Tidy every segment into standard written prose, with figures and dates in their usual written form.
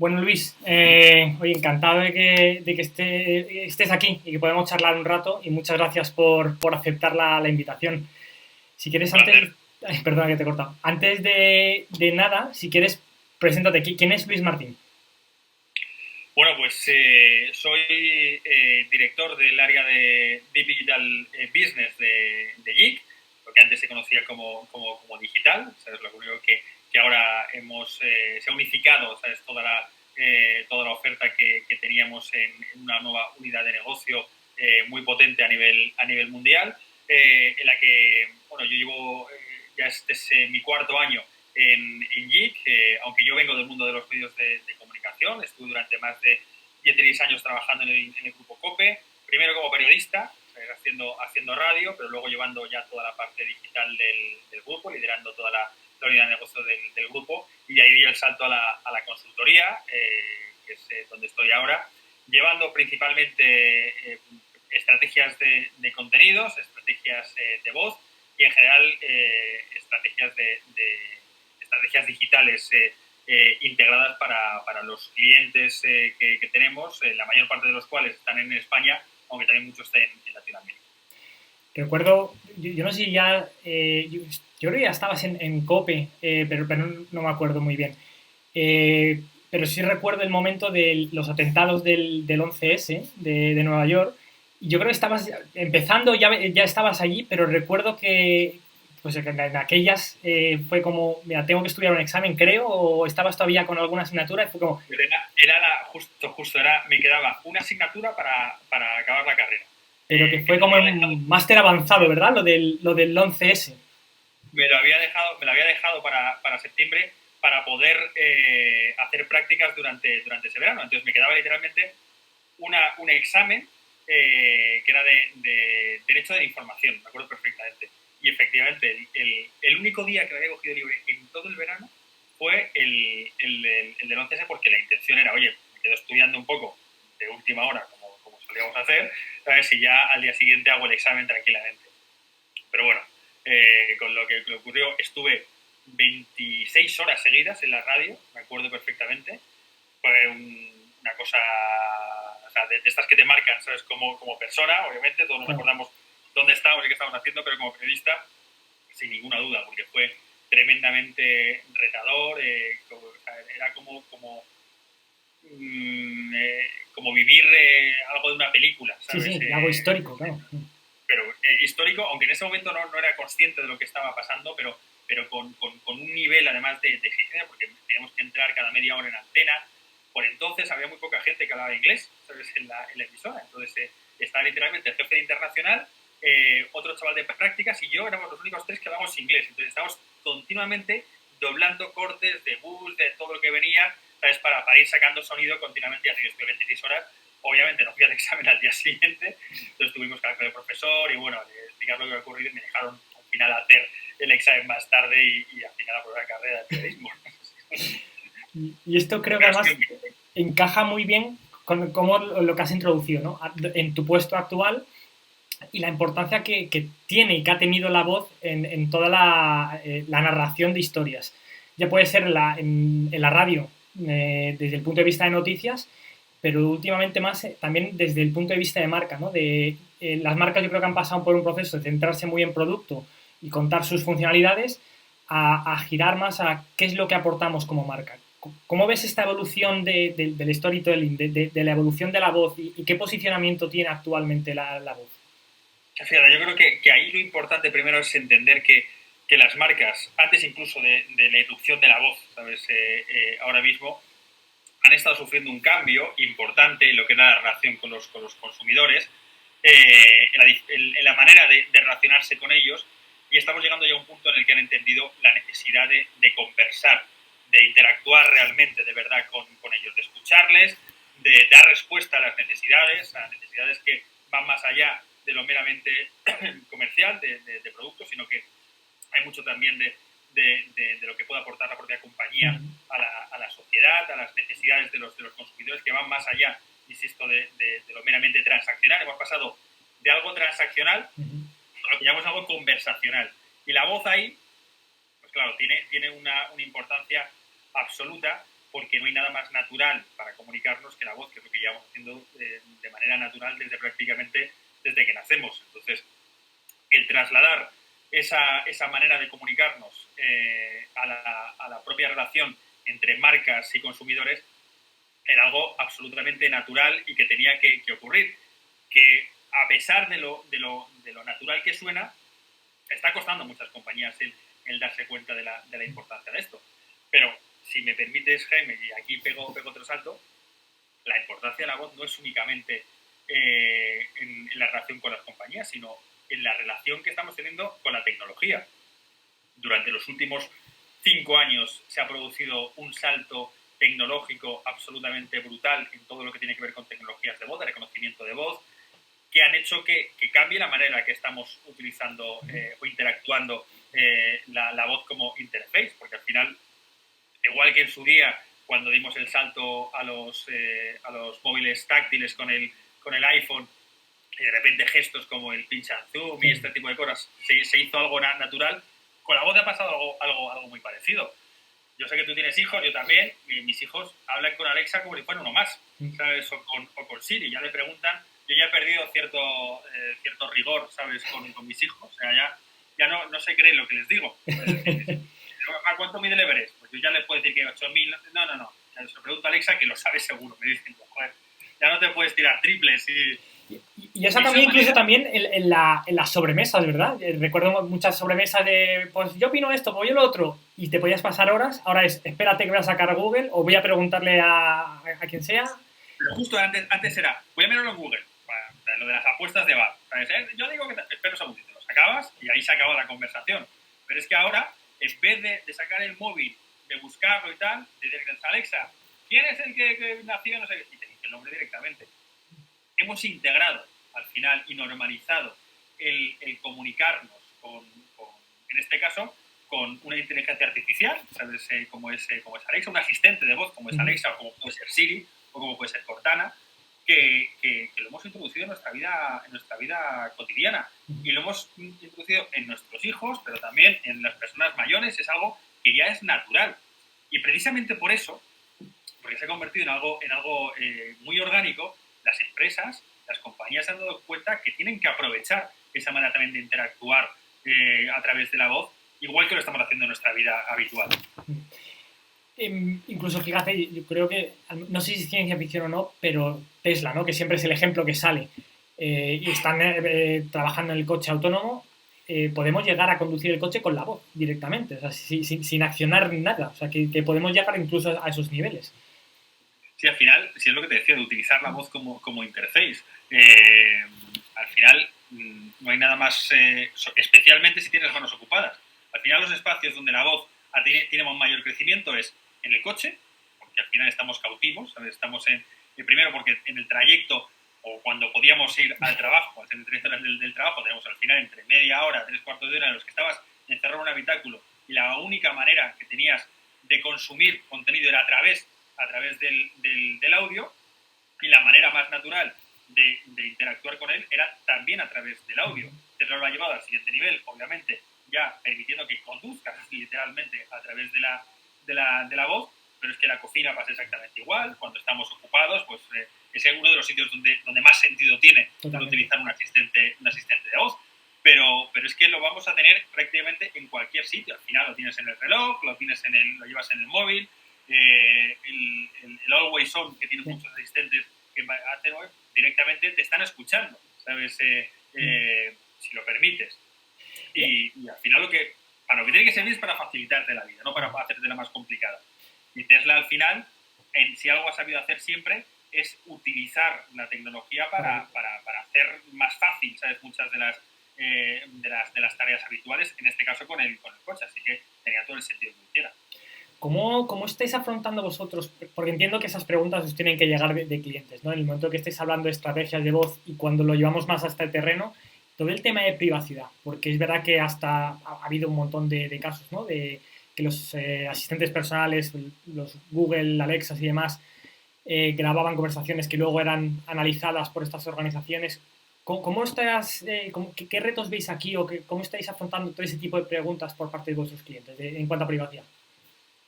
Bueno, Luis, oye, encantado de que estés aquí y que podamos charlar un rato y muchas gracias por aceptar la invitación. Si quieres, Un placer. ay, perdona que te he cortado. Antes de nada, si quieres, preséntate. ¿Quién es Luis Martín? Bueno, pues soy director del área de Digital Business de Geek, lo que antes se conocía como digital, ¿sabes? Lo único que ahora se ha unificado, ¿sabes? Toda la oferta que teníamos en una nueva unidad de negocio muy potente a nivel mundial, en la que, bueno, yo llevo, ya este es mi cuarto año en Geek, aunque yo vengo del mundo de los medios de comunicación, estuve durante más de 16 años trabajando en el grupo COPE, primero como periodista, haciendo radio, pero luego llevando ya toda la parte digital del grupo, liderando toda la unidad de negocio del grupo, y ahí di el salto a la consultoría, que es donde estoy ahora, llevando principalmente estrategias de contenidos, estrategias de voz y en general estrategias digitales integradas para los clientes que tenemos, la mayor parte de los cuales están en España, aunque también muchos están en Latinoamérica. Recuerdo, yo no sé si ya, yo creo que ya estabas en COPE, pero no me acuerdo muy bien. Pero sí recuerdo el momento de los atentados del 11S de Nueva York. Y yo creo que estabas empezando, ya estabas allí, pero recuerdo que pues en aquellas fue como, mira, tengo que estudiar un examen, creo, o estabas todavía con alguna asignatura y fue como, Pero me quedaba una asignatura para acabar la carrera. pero que Que fue me lo como había dejado, un máster avanzado, ¿verdad? Lo del 11S. me lo había dejado para septiembre para poder hacer prácticas durante ese verano. Entonces me quedaba literalmente un examen que era de Derecho de la Información, me acuerdo perfectamente. Y efectivamente, el único día que me había cogido libre en todo el verano fue el del 11S, porque la intención era, oye, me quedo estudiando un poco de última hora, como solíamos hacer, a ver si ya al día siguiente hago el examen tranquilamente. Pero bueno, con lo que ocurrió, estuve 26 horas seguidas en la radio, me acuerdo perfectamente. Fue una cosa, o sea, de estas que te marcan, ¿sabes? Como persona, obviamente, todos nos Claro. acordamos dónde estábamos y qué estábamos haciendo, pero como periodista, sin ninguna duda, porque fue tremendamente retador, o sea, era como vivir algo de una película, Sí, ¿sabes? sí, algo histórico, claro. Pero histórico, aunque en ese momento no era consciente de lo que estaba pasando, pero con un nivel además de exigencia, porque teníamos que entrar cada media hora en antena. Por entonces había muy poca gente que hablaba inglés, ¿sabes? En la emisora. Entonces estaba literalmente el jefe de internacional, otro chaval de prácticas y yo éramos los únicos tres que hablábamos inglés. Entonces estábamos continuamente doblando cortes de bus, de todo lo que venía, ¿sabes? Para ir sacando sonido continuamente. Y así estuve 26 horas. Obviamente no fui al examen al día siguiente, entonces tuvimos que hablar con el profesor y bueno, explicar lo que había ocurrido, y me dejaron al final hacer el examen más tarde y al final aprobar la carrera de periodismo. Y esto creo que Pero ha sido además encaja muy bien con cómo lo que has introducido, ¿no? En tu puesto actual y la importancia que tiene y que ha tenido la voz en toda la narración de historias. Ya puede ser en la radio, desde el punto de vista de noticias, pero últimamente más también desde el punto de vista de marca, ¿no? Las marcas yo creo que han pasado por un proceso de centrarse muy en producto y contar sus funcionalidades a girar más a qué es lo que aportamos como marca. ¿Cómo ves esta evolución del storytelling, de la evolución de la voz y qué posicionamiento tiene actualmente la voz? Fíjate, yo creo que ahí lo importante primero es entender que las marcas, antes incluso de la irrupción de la voz, ¿sabes? Ahora mismo han estado sufriendo un cambio importante en lo que es la relación con los consumidores, en la manera de relacionarse con ellos, y estamos llegando ya a un punto en el que han entendido la necesidad de conversar, de interactuar realmente, de verdad, con ellos, de escucharles, de dar respuesta a las necesidades que van más allá de lo meramente comercial, de productos, sino que hay mucho también de lo que puede aportar la propia compañía a la sociedad, a las necesidades de los consumidores, que van más allá, insisto, de lo meramente transaccional. Hemos pasado de algo transaccional a lo que llamamos algo conversacional. Y la voz ahí, pues claro, tiene una importancia absoluta, porque no hay nada más natural para comunicarnos que la voz, que es lo que llevamos haciendo de manera natural desde que nacemos. Entonces, el trasladar esa manera de comunicarnos a la propia relación entre marcas y consumidores era algo absolutamente natural y que tenía que ocurrir. Que a pesar de lo natural que suena, está costando a muchas compañías el darse cuenta de la importancia de esto. Pero, si me permites, Jaime, y aquí pego otro salto, la importancia de la voz no es únicamente en la relación con las compañías, sino en la relación que estamos teniendo con la tecnología. Durante los últimos 5 años se ha producido un salto tecnológico absolutamente brutal en todo lo que tiene que ver con tecnologías de voz, de reconocimiento de voz, que han hecho que cambie la manera en la que estamos utilizando o interactuando la voz como interface, porque al final, igual que en su día, cuando dimos el salto a los móviles táctiles con el iPhone, y de repente gestos como el pinch and zoom y este tipo de cosas, se hizo algo natural, con la voz ha pasado algo muy parecido. Yo sé que tú tienes hijos, yo también, y mis hijos hablan con Alexa como si fuera uno más, ¿sabes? O con Siri, ya le preguntan. Yo ya he perdido cierto rigor, ¿sabes? Con mis hijos, o sea, ya no se creen lo que les digo. ¿A cuánto mide el Everest? Pues yo ya les puedo decir que 8.000, no. Se lo pregunto a Alexa, que lo sabe seguro, me dicen, joder, ya no te puedes tirar triples y esa también, incluso también en las sobremesas, ¿verdad? Recuerdo muchas sobremesas de, pues yo opino esto, pues yo lo otro, y te podías pasar horas. Ahora es, espérate que voy a sacar a Google o voy a preguntarle a quien sea. Pero justo antes era, voy a mirarlo en Google, para lo de las apuestas de bar. ¿Sabes? Yo digo que espera un segundito, lo sacabas y ahí se acabó la conversación. Pero es que ahora, en vez de sacar el móvil, de buscarlo y tal, de decir, Alexa, ¿quién es el que nació? No sé qué, y te dice el nombre directamente. Hemos integrado al final y normalizado el comunicarnos en este caso, con una inteligencia artificial, ¿sabes? Como es Alexa, un asistente de voz como es Alexa, o como puede ser Siri, o como puede ser Cortana, que lo hemos introducido en nuestra vida cotidiana. Y lo hemos introducido en nuestros hijos, pero también en las personas mayores. Es algo que ya es natural. Y precisamente por eso, porque se ha convertido en algo muy orgánico, las empresas, las compañías se han dado cuenta que tienen que aprovechar esa manera también de interactuar a través de la voz, igual que lo estamos haciendo en nuestra vida habitual. Incluso, fíjate, yo creo que, no sé si es ciencia ficción o no, pero Tesla, ¿no? Que siempre es el ejemplo que sale, y están trabajando en el coche autónomo, podemos llegar a conducir el coche con la voz directamente, o sea, sin accionar nada, o sea, que podemos llegar incluso a esos niveles. Sí, al final, si es lo que te decía, de utilizar la voz como interface. Al final, no hay nada más, especialmente si tienes manos ocupadas. Al final, los espacios donde la voz tiene un mayor crecimiento es en el coche, porque al final estamos cautivos, ¿sabes? Estamos primero porque en el trayecto, o cuando podíamos ir al trabajo, en el trayecto del trabajo, tenemos al final entre media hora, 3/4 de hora en los que estabas encerrado en un habitáculo, y la única manera que tenías de consumir contenido era a través del audio, y la manera más natural de interactuar con él era también a través del audio. Tesla lo ha llevado al siguiente nivel, obviamente, ya permitiendo que conduzcas literalmente a través de la voz, pero es que la cocina pasa exactamente igual. Cuando estamos ocupados, pues es uno de los sitios donde más sentido tiene utilizar un asistente de voz. Pero es que lo vamos a tener prácticamente en cualquier sitio. Al final lo tienes en el reloj, lo llevas en el móvil, el Always On, que tiene muchos asistentes que directamente te están escuchando, ¿sabes? Si lo permites. Y al final para lo que tiene que servir es para facilitarte la vida, no para hacerte la más complicada. Y Tesla al final, si algo ha sabido hacer siempre, es utilizar la tecnología para hacer más fácil, ¿sabes? Muchas de las tareas habituales, en este caso con el coche, así que tenía todo el sentido que lo hiciera. ¿Cómo estáis afrontando vosotros? Porque entiendo que esas preguntas os tienen que llegar de clientes, ¿no? En el momento que estáis hablando de estrategias de voz y cuando lo llevamos más hasta el terreno, todo el tema de privacidad, porque es verdad que hasta ha habido un montón de casos, ¿no? De que los asistentes personales, los Google, Alexa y demás, grababan conversaciones que luego eran analizadas por estas organizaciones. ¿Qué retos veis aquí o cómo estáis afrontando todo ese tipo de preguntas por parte de vuestros clientes en cuanto a privacidad?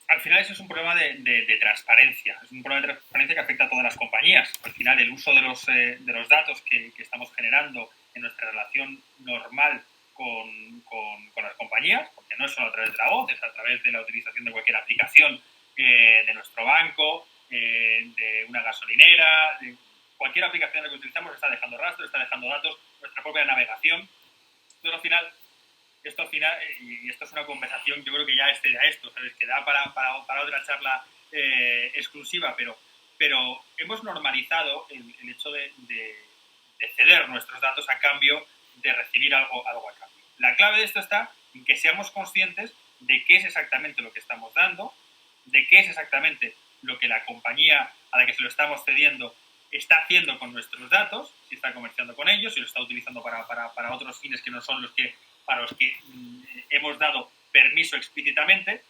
al final eso es un problema de transparencia. Es un problema de transparencia que afecta a todas las compañías. Al final el uso de los datos que estamos generando en nuestra relación normal con las compañías, porque no es solo a través de la voz, es a través de la utilización de cualquier aplicación de nuestro banco, de una gasolinera, de cualquier aplicación que utilizamos está dejando rastros, está dejando datos, nuestra propia navegación. Entonces, al final, y esto es una conversación, yo creo que ya a esto, ¿sabes? Que da para otra charla exclusiva, pero hemos normalizado el hecho de ceder nuestros datos a cambio de recibir algo a cambio. La clave de esto está en que seamos conscientes de qué es exactamente lo que estamos dando, de qué es exactamente lo que la compañía a la que se lo estamos cediendo está haciendo con nuestros datos, si está comerciando con ellos, si lo está utilizando para otros fines que no son para los que hemos dado permiso explícitamente.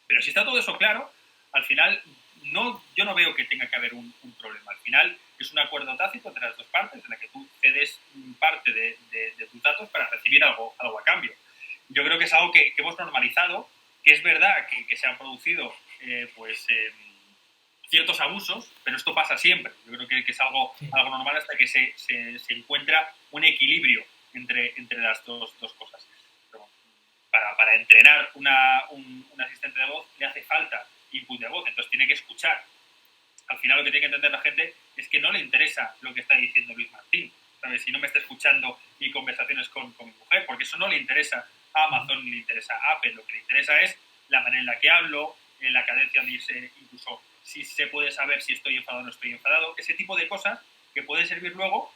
Pero si está todo eso claro, al final yo no veo que tenga que haber un problema. Al final es un acuerdo tácito entre las dos partes en la que tú cedes parte de tus datos para recibir algo a cambio. Yo creo que es algo que hemos normalizado, que es verdad que se han producido ciertos abusos, pero esto pasa siempre. Yo creo que es algo normal hasta que se encuentra un equilibrio entre las dos cosas. Pero para entrenar un asistente de voz le hace falta input de voz, entonces tiene que escuchar. Al final lo que tiene que entender la gente es que no le interesa lo que está diciendo Luis Martín, ¿sabes? Si no me está escuchando mis conversaciones con mi mujer, porque eso no le interesa a Amazon ni le interesa a Apple, lo que le interesa es la manera en la que hablo, la cadencia de irse, incluso si se puede saber si estoy enfadado o no estoy enfadado, ese tipo de cosas que pueden servir luego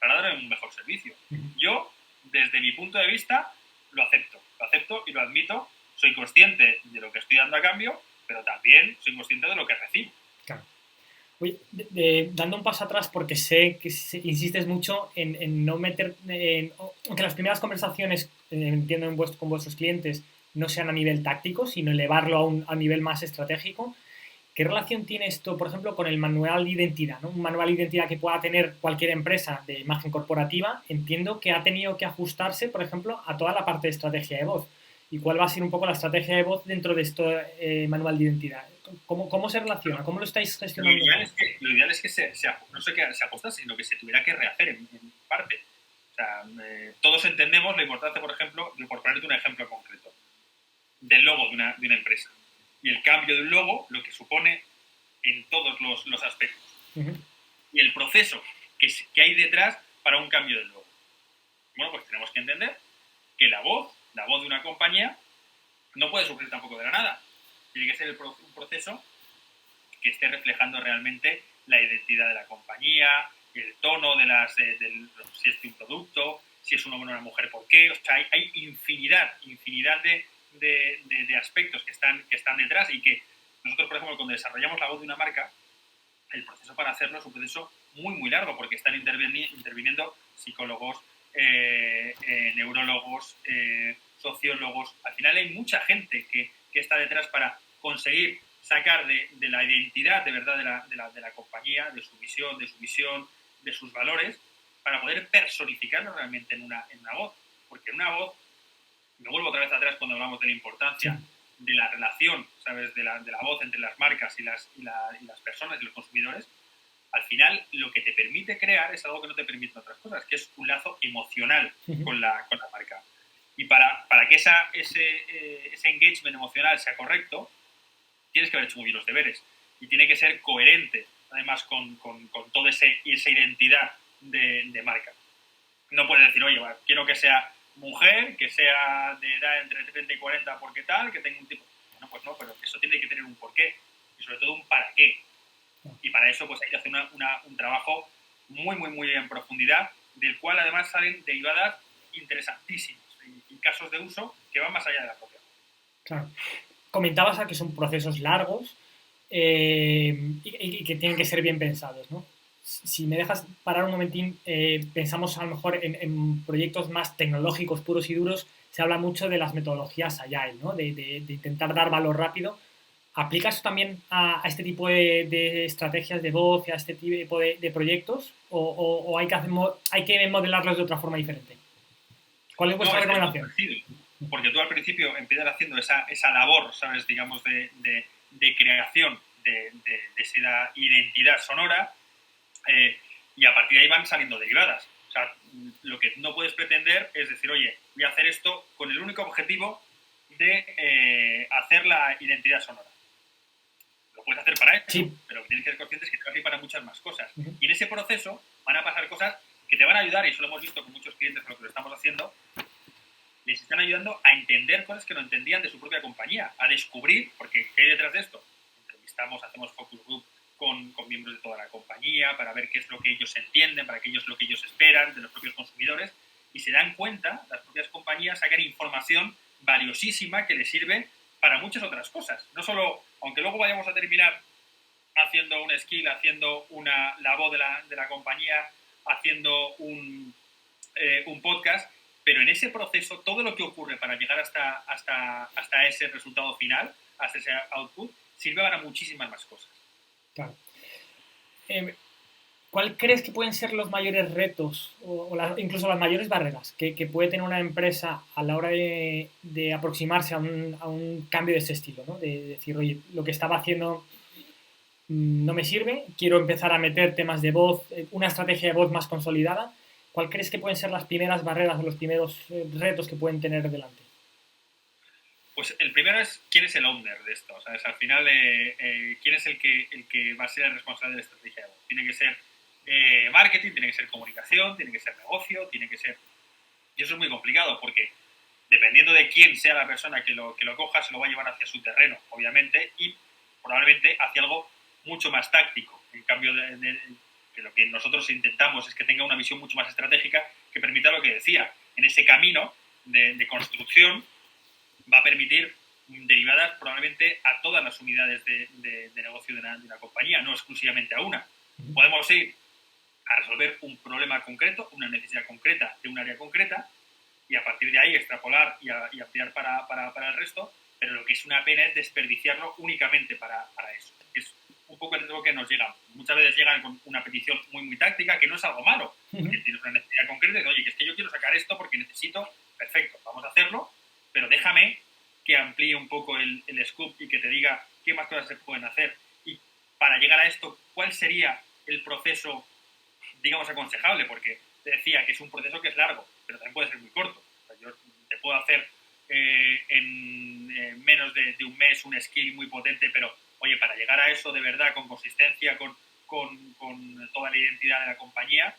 para dar un mejor servicio. Yo, desde mi punto de vista, lo acepto y lo admito, soy consciente de lo que estoy dando a cambio, pero también soy consciente de lo que recibo. Claro. Oye, dando un paso atrás, porque sé que insistes mucho en no meter, aunque las primeras conversaciones, entiendo, con vuestros clientes no sean a nivel táctico, sino elevarlo a un nivel más estratégico. ¿Qué relación tiene esto, por ejemplo, con el manual de identidad, ¿no? Un manual de identidad que pueda tener cualquier empresa de imagen corporativa, entiendo que ha tenido que ajustarse, por ejemplo, a toda la parte de estrategia de voz. ¿Y cuál va a ser un poco la estrategia de voz dentro de este manual de identidad? ¿Cómo se relaciona? ¿Cómo lo estáis gestionando? Lo ideal es que no sé que se ajustase, sino que se tuviera que rehacer en parte. O sea, todos entendemos la importancia, por ejemplo, por ponerte un ejemplo concreto, del logo de una empresa. Y el cambio de un logo, lo que supone en todos los aspectos. Y el proceso que hay detrás para un cambio de logo. Bueno, pues tenemos que entender que la voz de una compañía, no puede surgir tampoco de la nada. Tiene que ser un proceso que esté reflejando realmente la identidad de la compañía, el tono si es un producto, si es un hombre o una mujer, por qué. O sea, hay infinidad de aspectos que están detrás y que nosotros, por ejemplo, cuando desarrollamos la voz de una marca, el proceso para hacerlo es un proceso muy, muy largo porque están interviniendo psicólogos, neurólogos, sociólogos. Al final hay mucha gente que está detrás para conseguir sacar de la identidad de verdad de la compañía, de su visión, de sus valores, para poder personificarlo realmente en una voz. Porque en una voz, me vuelvo otra vez atrás cuando hablamos de la importancia de la relación, ¿sabes? De la voz entre las marcas y las personas y los consumidores. Al final, lo que te permite crear es algo que no te permiten otras cosas, que es un lazo emocional con la marca. Y para que ese engagement emocional sea correcto, tienes que haber hecho muy bien los deberes. Y tiene que ser coherente, además, con toda esa identidad de marca. No puedes decir, oye, bueno, quiero que sea mujer, que sea de edad entre 30 y 40 porque tal, que tenga un tipo... Bueno, pues no, pero eso tiene que tener un porqué y sobre todo un para qué. Y para eso pues hay que hacer un trabajo muy, muy, muy en profundidad, del cual además salen derivadas interesantísimas y casos de uso que van más allá de la propia. Claro. Comentabas que son procesos largos y que tienen que ser bien pensados, ¿no? Si me dejas parar un momentín, pensamos a lo mejor en proyectos más tecnológicos, puros y duros, se habla mucho de las metodologías Agile, ¿no? De intentar dar valor rápido. ¿Aplicas también a este tipo de estrategias de voz y a este tipo de proyectos? ¿O hay que modelarlos de otra forma diferente? ¿Cuál es vuestra recomendación? porque tú al principio empiezas haciendo esa labor, ¿sabes? Digamos, de creación de esa identidad sonora, y a partir de ahí van saliendo derivadas. O sea, lo que no puedes pretender es decir, oye, voy a hacer esto con el único objetivo de hacer la identidad sonora. Lo puedes hacer para eso, Sí. pero tienes que ser conscientes que te va a servir para muchas más cosas. Y en ese proceso van a pasar cosas que te van a ayudar, y eso lo hemos visto con muchos clientes con lo que lo estamos haciendo, les están ayudando a entender cosas que no entendían de su propia compañía, a descubrir, porque ¿qué hay detrás de esto? Entrevistamos, hacemos focus group con miembros de toda la compañía para ver qué es lo que ellos entienden, para qué es lo que ellos esperan de los propios consumidores, y se dan cuenta, las propias compañías sacan información valiosísima que les sirve para muchas otras cosas. No solo, aunque luego vayamos a terminar haciendo un skill, haciendo la voz de la compañía, haciendo un podcast, pero en ese proceso todo lo que ocurre para llegar hasta ese resultado final, hasta ese output, sirve para muchísimas más cosas. Claro. ¿Cuál crees que pueden ser los mayores retos incluso las mayores barreras que puede tener una empresa a la hora de aproximarse a un cambio de ese estilo, ¿no? De decir, oye, lo que estaba haciendo no me sirve, quiero empezar a meter temas de voz, una estrategia de voz más consolidada. ¿Cuál crees que pueden ser las primeras barreras o los primeros retos que pueden tener delante? Pues el primero es quién es el owner de esto, ¿sabes? Al final, quién es el que va a ser el responsable de la estrategia de voz. Tiene que ser marketing, tiene que ser comunicación, tiene que ser negocio, tiene que ser... Y eso es muy complicado porque dependiendo de quién sea la persona que lo coja, se lo va a llevar hacia su terreno, obviamente, y probablemente hacia algo mucho más táctico. En cambio, que lo que nosotros intentamos es que tenga una visión mucho más estratégica que permita lo que decía. En ese camino de construcción va a permitir derivadas probablemente a todas las unidades de negocio de una compañía, no exclusivamente a una. Podemos ir a resolver un problema concreto, una necesidad concreta de un área concreta, y a partir de ahí extrapolar y ampliar para el resto, pero lo que es una pena es desperdiciarlo únicamente para eso. Es un poco el riesgo que nos llega. Muchas veces llegan con una petición muy táctica, que no es algo malo, porque tienes una necesidad concreta y oye, que es que yo quiero sacar esto porque necesito, perfecto, vamos a hacerlo, pero déjame que amplíe un poco el scoop y que te diga qué más cosas se pueden hacer. Y para llegar a esto, ¿cuál sería el proceso, digamos, aconsejable? Porque te decía que es un proceso que es largo, pero también puede ser muy corto. O sea, yo te puedo hacer en menos de un mes un skill muy potente, pero oye, para llegar a eso de verdad, con consistencia, con toda la identidad de la compañía,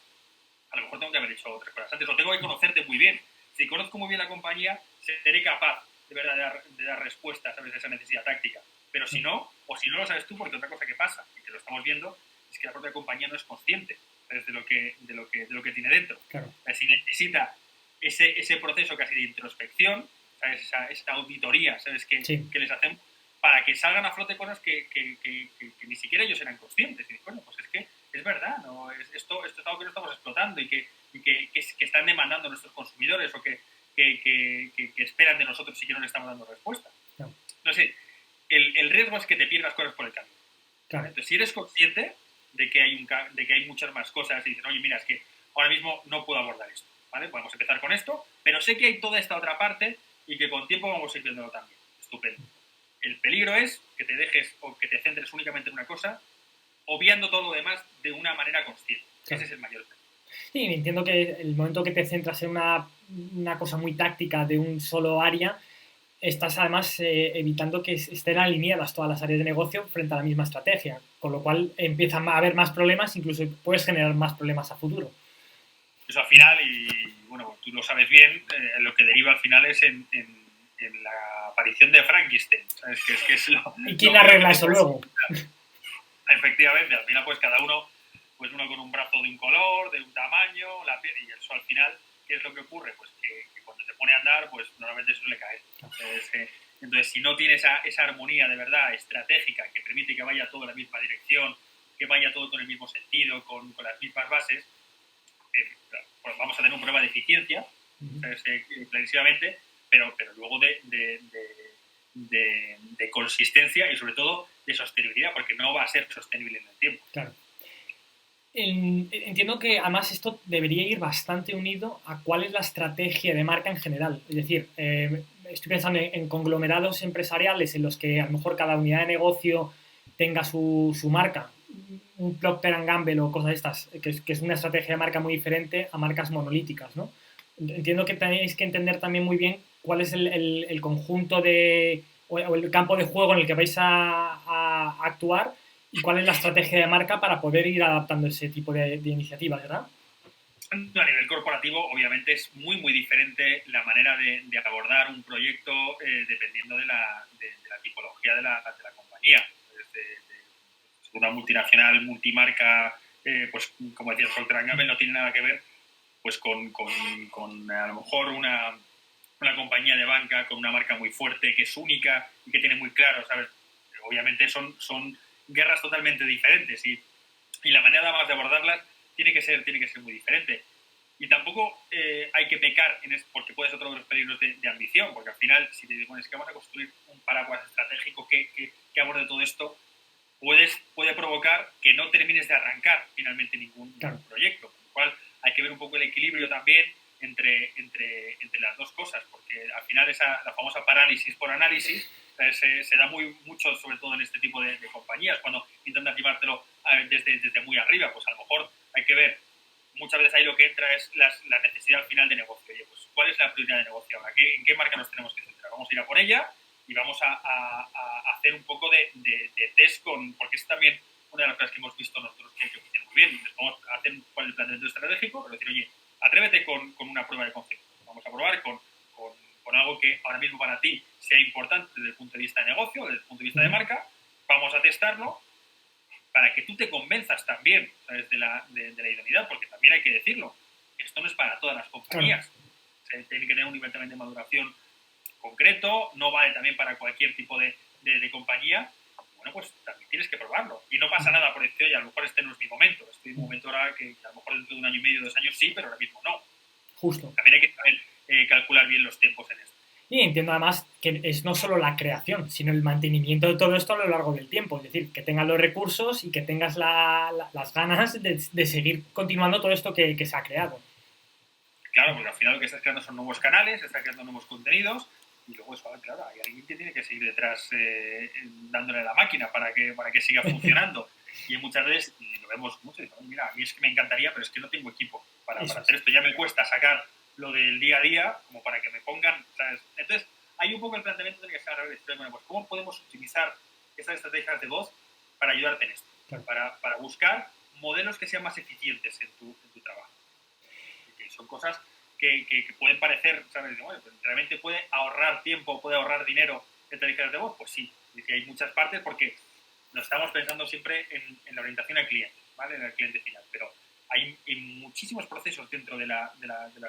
a lo mejor tengo que haber hecho otras cosas antes, o tengo que conocerte muy bien. Si conozco muy bien la compañía, seré capaz de verdad de dar respuestas, ¿sabes?, a esa necesidad táctica. Pero si no, o si no lo sabes tú, porque otra cosa que pasa, y que lo estamos viendo, es que la propia compañía no es consciente, ¿sabes?, de lo que tiene dentro. Claro. Si necesita ese proceso casi de introspección, ¿sabes?, esa auditoría, ¿sabes?, que les hacemos, para que salgan a flote cosas que ni siquiera ellos eran conscientes. Y bueno, pues es que es verdad, ¿no? Esto es algo que no estamos explotando y que están demandando nuestros consumidores, o que esperan de nosotros y que no le estamos dando respuesta. Claro. No sé, el riesgo es que te pierdas cosas por el camino. Claro. Entonces, si eres consciente de que hay muchas más cosas y dices, oye, mira, es que ahora mismo no puedo abordar esto, ¿vale? Podemos empezar con esto, pero sé que hay toda esta otra parte y que con tiempo vamos a ir viéndolo también. Estupendo. El peligro es que te dejes o que te centres únicamente en una cosa, obviando todo lo demás de una manera consciente. Claro. Ese es el mayor peligro. Sí, entiendo que el momento que te centras en una cosa muy táctica de un solo área, estás además evitando que estén alineadas todas las áreas de negocio frente a la misma estrategia, con lo cual empiezan a haber más problemas, incluso puedes generar más problemas a futuro. Eso al final, y bueno, tú lo sabes bien, lo que deriva al final es en la aparición de Frankenstein, ¿sabes? Que es ¿Y quién arregla eso luego? Efectivamente, al final pues cada uno, pues uno con un brazo de un color, de un tamaño, la piel, y eso al final, ¿qué es lo que ocurre? Pues que cuando se pone a andar, pues normalmente suele caer. Entonces, si no tiene esa armonía de verdad estratégica que permite que vaya todo en la misma dirección, que vaya todo con el mismo sentido, con las mismas bases, pues vamos a tener un problema de eficiencia, clarísimamente, pero luego de consistencia y sobre todo de sostenibilidad, porque no va a ser sostenible en el tiempo. Claro. Entiendo que además esto debería ir bastante unido a cuál es la estrategia de marca en general. Es decir, estoy pensando en conglomerados empresariales en los que a lo mejor cada unidad de negocio tenga su marca, un Procter Gamble o cosas de estas, que es una estrategia de marca muy diferente a marcas monolíticas, ¿no? Entiendo que tenéis que entender también muy bien cuál es el conjunto o el campo de juego en el que vais a actuar y cuál es la estrategia de marca para poder ir adaptando ese tipo de iniciativas, ¿verdad? A nivel corporativo, obviamente, es muy, muy diferente la manera de abordar un proyecto dependiendo de la tipología de la compañía. Una multinacional, multimarca, pues como decía Procter Gamble, no tiene nada que ver pues con a lo mejor una compañía de banca con una marca muy fuerte, que es única y que tiene muy claro, ¿sabes? Obviamente son guerras totalmente diferentes y la manera más de abordarlas tiene que ser muy diferente. Y tampoco hay que pecar porque puede ser otro de los peligros de ambición, porque al final, si te dices, es que vamos a construir un paraguas estratégico que aborde todo esto, puede provocar que no termines de arrancar finalmente ningún Claro. proyecto. Con lo cual, hay que ver un poco el equilibrio también entre las dos cosas, porque al final la famosa parálisis por análisis se da mucho, sobre todo en este tipo de compañías, cuando intentas llevártelo desde muy arriba. Pues a lo mejor hay que ver, muchas veces ahí lo que entra es la necesidad final de negocio. Oye, pues, ¿cuál es la prioridad de negocio ahora? ¿En qué marca nos tenemos que centrar? Vamos a ir a por ella y vamos a hacer un poco de test porque es también una de las cosas que hemos visto nosotros que funciona muy bien. Vamos a hacer el planteamiento estratégico, pero decir, oye, atrévete con una prueba de concepto. Vamos a probar con algo que ahora mismo para ti sea importante desde el punto de vista de negocio, desde el punto de vista de marca. Vamos a testarlo para que tú te convenzas también, ¿sabes? de la idoneidad, porque también hay que decirlo, esto no es para todas las compañías. Claro. Tiene que tener un nivel también de maduración concreto, no vale también para cualquier tipo de compañía. Bueno, pues también tienes que probarlo. Y no pasa nada por decir, oye, a lo mejor este no es mi momento. Estoy en un momento ahora que a lo mejor dentro de un año y medio, 2 años sí, pero ahora mismo no. Justo. También hay que saber calcular bien los tiempos en esto. Y entiendo además que es no solo la creación, sino el mantenimiento de todo esto a lo largo del tiempo. Es decir, que tengas los recursos y que tengas las ganas de seguir continuando todo esto que se ha creado. Claro, porque al final lo que estás creando son nuevos canales, estás creando nuevos contenidos y luego eso, claro, hay alguien que tiene que seguir detrás dándole a la máquina para que siga funcionando. Y muchas veces, y lo vemos mucho, y decimos, mira, a mí es que me encantaría, pero es que no tengo equipo para hacer esto. Ya me cuesta sacar lo del día a día como para que me pongan, ¿sabes? Entonces, hay un poco el planteamiento de que se haga, bueno, pues ¿cómo podemos utilizar estas estrategias de voz para ayudarte en esto? Claro. Para buscar modelos que sean más eficientes en tu trabajo. Que son cosas que pueden parecer, ¿sabes? Bueno, pues realmente puede ahorrar tiempo, puede ahorrar dinero estrategias de voz. Pues sí, hay muchas partes porque nos estamos pensando siempre en la orientación al cliente, ¿vale? En el cliente final. Pero hay muchísimos procesos dentro de las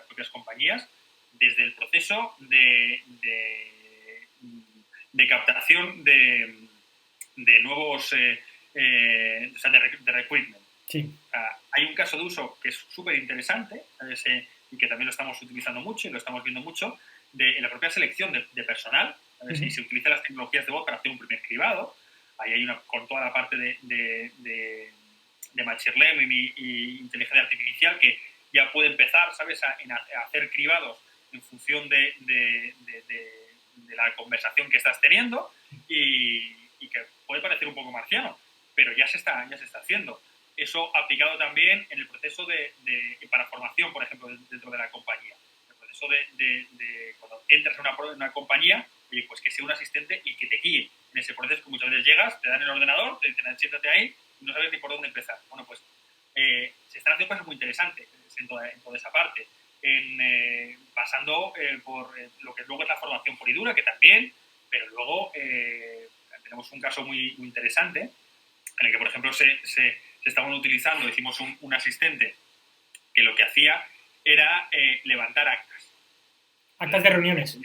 propias compañías, desde el proceso de captación de nuevos, o sea, de recruitment. Sí. Hay un caso de uso que es súper interesante y que también lo estamos utilizando mucho y lo estamos viendo mucho en la propia selección de personal. Si se utilizan las tecnologías de voz para hacer un primer cribado, ahí hay con toda la parte de machine learning y inteligencia artificial que ya puede empezar, ¿sabes?, a hacer cribados en función de la conversación que estás teniendo y que puede parecer un poco marciano, pero ya se está haciendo. Eso aplicado también en el proceso para formación, por ejemplo, dentro de la compañía. El proceso de cuando entras en una compañía, pues que sea un asistente y que te guíe en ese proceso, que muchas veces llegas, te dan el ordenador, te dicen siéntate ahí y no sabes ni por dónde empezar. Bueno, pues se están haciendo cosas muy interesantes en toda esa parte. Pasando por lo que luego es la formación pura y dura, que también, pero luego tenemos un caso muy, muy interesante en el que, por ejemplo, se estaban utilizando, hicimos un asistente que lo que hacía era levantar actas. Actas de reuniones.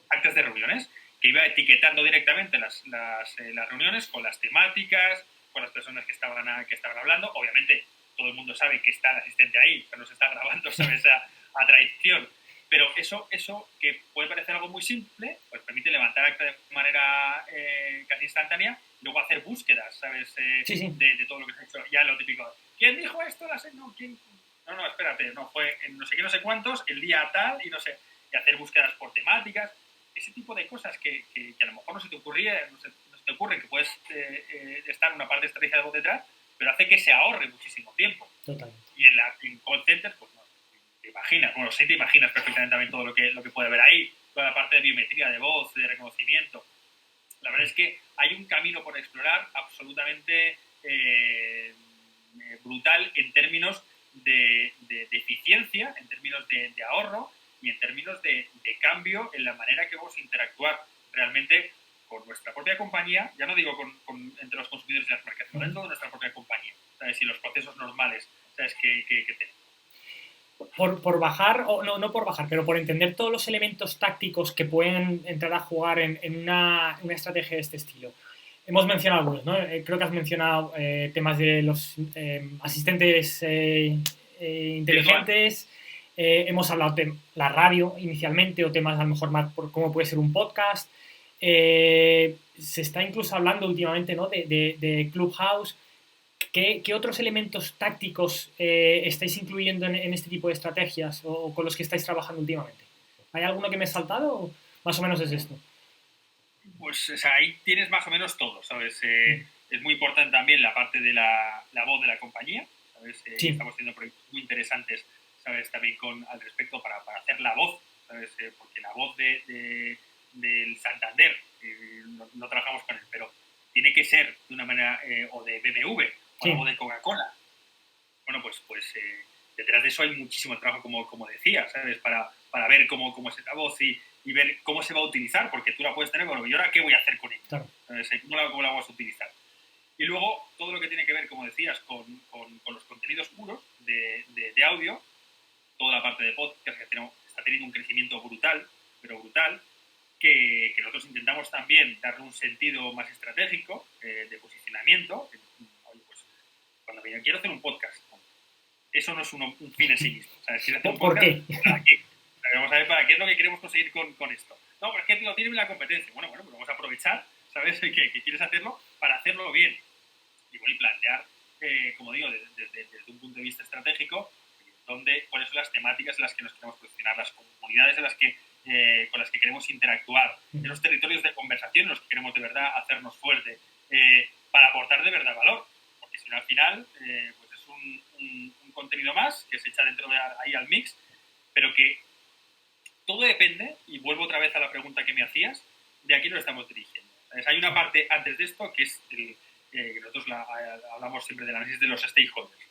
Actas de reuniones, que iba etiquetando directamente las reuniones con las temáticas, con las personas que estaban hablando. Obviamente, todo el mundo sabe que está el asistente ahí, que no se está grabando, ¿sabes?, a traición. Pero eso que puede parecer algo muy simple, pues permite levantar acta de manera casi instantánea luego hacer búsquedas, ¿sabes? Sí, sí. De todo lo que se ha hecho. Ya lo típico. ¿Quién dijo esto? No, ¿quién? No, espérate, no, fue en no sé qué, no sé cuántos, el día tal, y no sé, y hacer búsquedas por temáticas, ese tipo de cosas que a lo mejor no se te ocurría, no se te ocurre que puedes estar una parte de estrategia de voz detrás, pero hace que se ahorre muchísimo tiempo. Totalmente. Y en call centers, pues no, te imaginas, bueno, sí te imaginas perfectamente también todo lo que puede haber ahí, toda la parte de biometría de voz, de reconocimiento. La verdad es que hay un camino por explorar absolutamente brutal en términos de eficiencia, en términos de ahorro y en términos de cambio en la manera que vamos a interactuar realmente con nuestra propia compañía, ya no digo entre los consumidores y las marcas, sino dentro de nuestra propia compañía, ¿sabes? Y los procesos normales, ¿sabes? que tenemos. Por bajar, o no por bajar, pero por entender todos los elementos tácticos que pueden entrar a jugar en una estrategia de este estilo. Hemos mencionado algunos, ¿no? Creo que has mencionado temas de los asistentes inteligentes. Hemos hablado de la radio inicialmente, o temas a lo mejor más por cómo puede ser un podcast. Se está incluso hablando últimamente, ¿no? de Clubhouse. ¿Qué otros elementos tácticos estáis incluyendo en este tipo de estrategias o con los que estáis trabajando últimamente? ¿Hay alguno que me he saltado o más o menos es esto? Pues o sea, ahí tienes más o menos todo, ¿sabes? Es muy importante también la parte de la voz de la compañía, ¿sabes? Sí. Estamos haciendo proyectos muy interesantes, ¿sabes? También al respecto para hacer la voz, ¿sabes? Porque la voz del Santander, no trabajamos con él, pero tiene que ser de una manera, o de BMW, o Sí. la voz de Coca-Cola. Bueno, pues detrás de eso hay muchísimo trabajo, como decía, ¿sabes? Para ver cómo es esta voz y ver cómo se va a utilizar, porque tú la puedes tener, bueno, ¿y ahora qué voy a hacer con ella? Claro. ¿Cómo la vas a utilizar? Y luego, todo lo que tiene que ver, como decías, con los contenidos puros de audio, toda la parte de podcast que está teniendo un crecimiento brutal, pero brutal, que nosotros intentamos también darle un sentido más estratégico, de posicionamiento. Oye, pues, cuando me quiero hacer un podcast, eso no es un fin en sí mismo. ¿Sabes? Hacer un ¿Por podcast, qué? ¿para qué? Vamos a ver para qué es lo que queremos conseguir con esto. No, pero es que lo tiene la competencia. Bueno, pues vamos a aprovechar, ¿sabes? Que quieres hacerlo para hacerlo bien. Y plantear, como digo, desde un punto de vista estratégico, cuáles son las temáticas en las que nos queremos posicionar, las comunidades con las que queremos interactuar, en los territorios de conversación en los que queremos de verdad hacernos fuerte, para aportar de verdad valor. Porque si no, al final, pues es un contenido más que se echa dentro de ahí al mix, pero que todo depende, y vuelvo otra vez a la pregunta que me hacías, de a quién lo estamos dirigiendo. ¿Sabes? Hay una parte antes de esto que es que nosotros hablamos siempre del análisis de los stakeholders.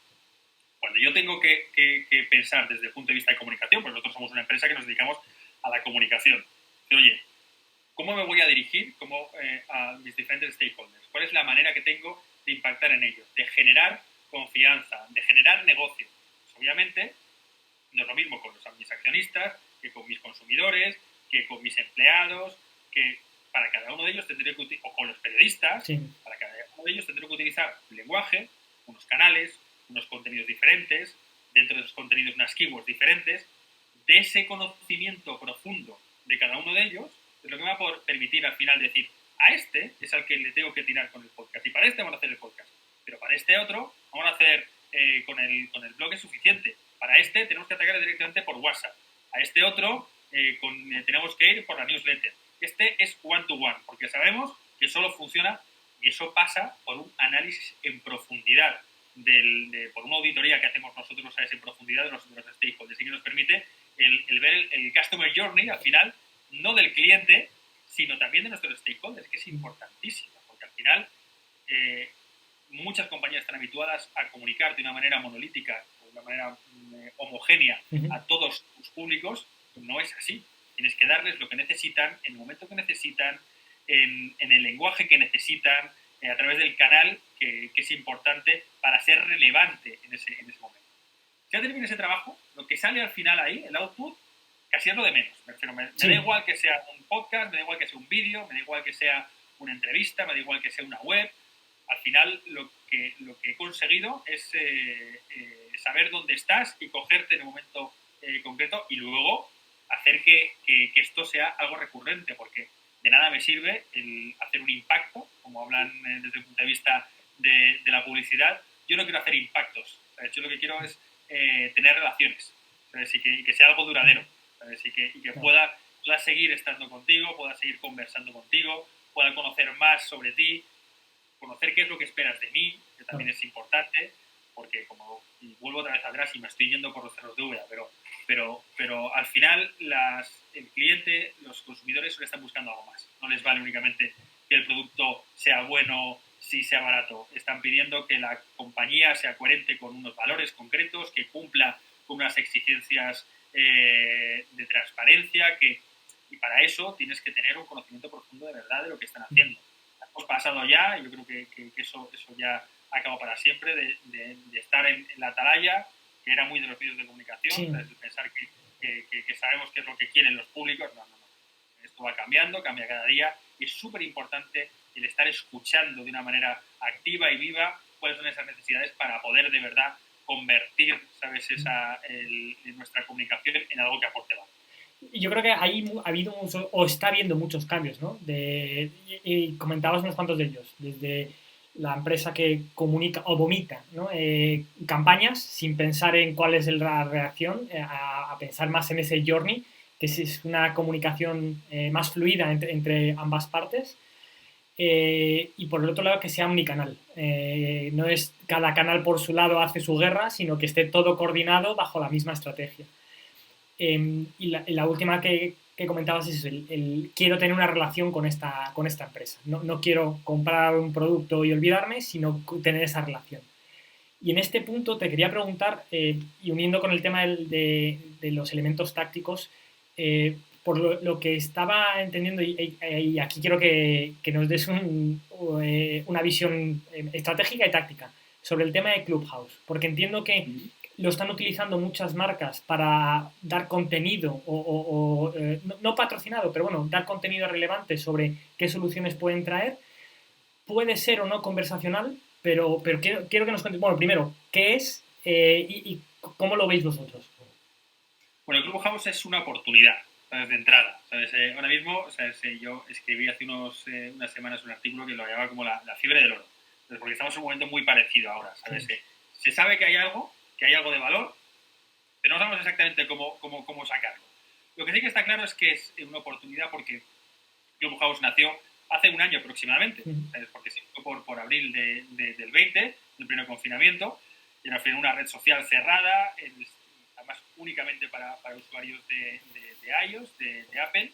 Cuando yo tengo que pensar desde el punto de vista de comunicación, pues nosotros somos una empresa que nos dedicamos a la comunicación. Oye, ¿cómo me voy a dirigir a mis diferentes stakeholders? ¿Cuál es la manera que tengo de impactar en ellos? De generar confianza, de generar negocio. Pues obviamente, no es lo mismo con mis accionistas, que con mis consumidores, que con mis empleados, que para cada uno de ellos tendré que utilizar, o con los periodistas, sí. para cada uno de ellos tendré que utilizar un lenguaje, unos canales, unos contenidos diferentes, dentro de esos contenidos unas keywords diferentes. De ese conocimiento profundo de cada uno de ellos es lo que me va a permitir al final decir, a este es al que le tengo que tirar con el podcast, y para este vamos a hacer el podcast, pero para este otro vamos a hacer con el blog es suficiente. Para este tenemos que atacar directamente por WhatsApp. A este otro tenemos que ir por la newsletter. Este es one-to-one, porque sabemos que solo funciona, y eso pasa por un análisis en profundidad, por una auditoría que hacemos nosotros, ¿sabes? En profundidad de los stakeholders, y que nos permite el ver el customer journey, al final, no del cliente, sino también de nuestros stakeholders, que es importantísimo, porque al final muchas compañías están habituadas a comunicar de una manera monolítica, de una manera homogénea a todos sus públicos. No es así. Tienes que darles lo que necesitan, en el momento que necesitan, en el lenguaje que necesitan, a través del canal que es importante para ser relevante en ese momento. Si ya termina ese trabajo, lo que sale al final ahí, el output, casi es lo de menos. Me da igual que sea un podcast, me da igual que sea un vídeo, me da igual que sea una entrevista, me da igual que sea una web. Al final lo que he conseguido es saber dónde estás y cogerte en el momento concreto, y luego hacer que esto sea algo recurrente, porque de nada me sirve el hacer un impacto, como hablan desde el punto de vista de la publicidad, yo no quiero hacer impactos, ¿sabes? Yo lo que quiero es tener relaciones, ¿sabes? Y que sea algo duradero, ¿sabes? Y que pueda seguir estando contigo, pueda seguir conversando contigo, pueda conocer más sobre ti, conocer qué es lo que esperas de mí, que también es importante, porque como y vuelvo otra vez atrás y me estoy yendo por los cerros de Úbeda, pero al final el cliente, los consumidores solo están buscando algo más. No les vale únicamente que el producto sea bueno, si sea barato. Están pidiendo que la compañía sea coherente con unos valores concretos, que cumpla con unas exigencias de transparencia, y para eso tienes que tener un conocimiento profundo de verdad de lo que están haciendo. Hemos pasado ya, y yo creo que eso ya acabó para siempre, de estar en la atalaya, que era muy de los medios de comunicación, Sí. de pensar que sabemos qué es lo que quieren los públicos. No. Esto va cambiando, cambia cada día, y es súper importante el estar escuchando de una manera activa y viva cuáles son esas necesidades para poder de verdad convertir, ¿sabes?, nuestra comunicación en algo que aporte valor. Yo creo que ahí ha habido o está habiendo muchos cambios, ¿no? Y comentabas unos cuantos de ellos, desde la empresa que comunica o vomita, ¿no? Campañas sin pensar en cuál es la reacción, a pensar más en ese journey, que es una comunicación más fluida entre ambas partes. Y por el otro lado que sea omnicanal. No es cada canal por su lado hace su guerra, sino que esté todo coordinado bajo la misma estrategia. Y la última que comentabas es quiero tener una relación con esta empresa. No quiero comprar un producto y olvidarme, sino tener esa relación. Y en este punto te quería preguntar, y uniendo con el tema de los elementos tácticos, por lo que estaba entendiendo, y aquí quiero que nos des una visión estratégica y táctica sobre el tema de Clubhouse, porque entiendo que lo están utilizando muchas marcas para dar contenido, no patrocinado, pero bueno, dar contenido relevante sobre qué soluciones pueden traer. Puede ser o no conversacional, pero quiero que nos cuentes, bueno, primero, ¿qué es y cómo lo veis vosotros? Bueno, el Clubhouse es una oportunidad, ¿sabes?, de entrada, ¿sabes? Ahora mismo, ¿sabes?, yo escribí hace unas semanas un artículo que lo llamaba como la fiebre del oro, ¿sabes?, porque estamos en un momento muy parecido ahora, ¿sabes? Sí. Se sabe que hay algo de valor, pero no sabemos exactamente cómo sacarlo. Lo que sí que está claro es que es una oportunidad porque Clubhouse nació hace un año aproximadamente, ¿sabes?, porque se hizo por abril del 20, el primer confinamiento, y era una red social cerrada, además únicamente para usuarios de iOS, de Apple,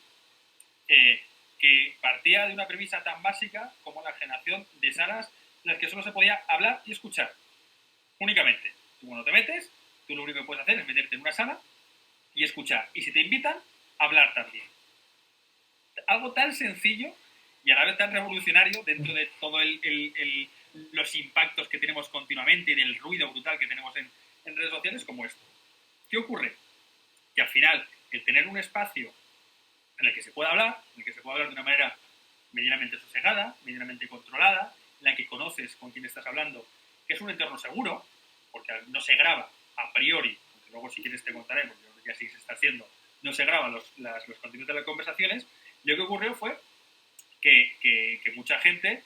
que partía de una premisa tan básica como la generación de salas en las que solo se podía hablar y escuchar, únicamente. Tú cuando te metes, tú lo único que puedes hacer es meterte en una sala y escuchar. Y si te invitan, hablar también. Algo tan sencillo y a la vez tan revolucionario dentro de todos los impactos que tenemos continuamente y del ruido brutal que tenemos en redes sociales como esto. ¿Qué ocurre? Que al final, el tener un espacio en el que se pueda hablar, de una manera medianamente sosegada, medianamente controlada, en la que conoces con quién estás hablando, que es un entorno seguro, porque no se graba a priori, aunque luego si quieres te contaré, porque ya sí se está haciendo, no se graban los contenidos de las conversaciones. Lo que ocurrió fue que mucha gente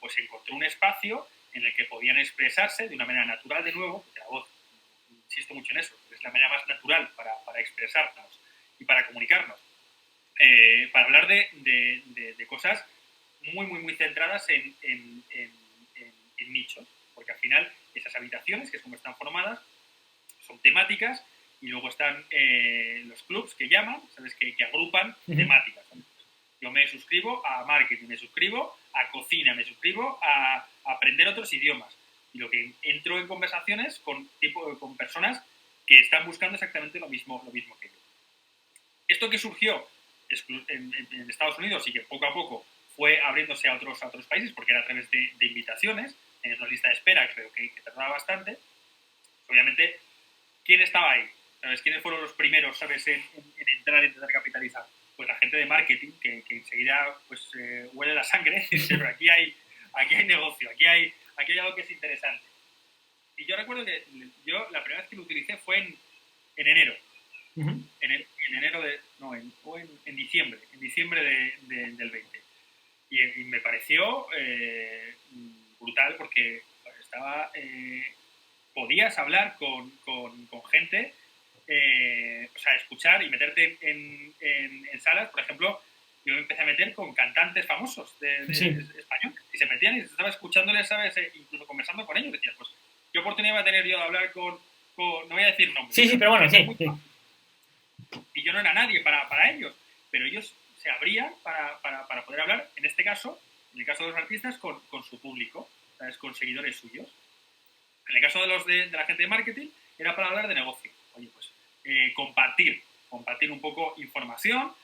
pues encontró un espacio en el que podían expresarse de una manera natural, de nuevo, porque la voz, insisto mucho en eso, es la manera más natural para expresarnos y para comunicarnos, para hablar de cosas muy centradas en nichos, porque al final esas habitaciones, que es como están formadas, son temáticas, y luego están los clubs que llaman, ¿sabes?, que agrupan temáticas. Yo me suscribo a marketing, me suscribo a cocina, me suscribo a aprender otros idiomas. Y lo que entro en conversaciones con personas que están buscando exactamente lo mismo que yo. Esto que surgió en Estados Unidos y que poco a poco fue abriéndose a otros países, porque era a través de invitaciones, en una lista de espera, creo que tardaba bastante. Obviamente, ¿quién estaba ahí? ¿Sabes? ¿Quiénes fueron los primeros, sabes, en entrar e intentar capitalizar? Pues la gente de marketing, que enseguida pues, huele la sangre, pero aquí hay negocio, aquí hay algo que es interesante. Y yo recuerdo que la primera vez que lo utilicé fue en enero. En enero en diciembre del 20. y me pareció brutal porque estaba... podías hablar con gente, o sea, escuchar y meterte en salas, por ejemplo, yo me empecé a meter con cantantes famosos de español y se metían y estaba escuchándoles, ¿sabes? Incluso conversando con ellos, decías, pues, ¿qué oportunidad va a tener yo de hablar con no voy a decir nombres? Sí, pero bueno, sí. Y yo no era nadie para ellos, pero ellos se abrían para poder hablar, en este caso, en el caso de los artistas, con su público, ¿sabes? Con seguidores suyos. En el caso de la gente de marketing, era para hablar de negocio. Oye, pues compartir un poco información,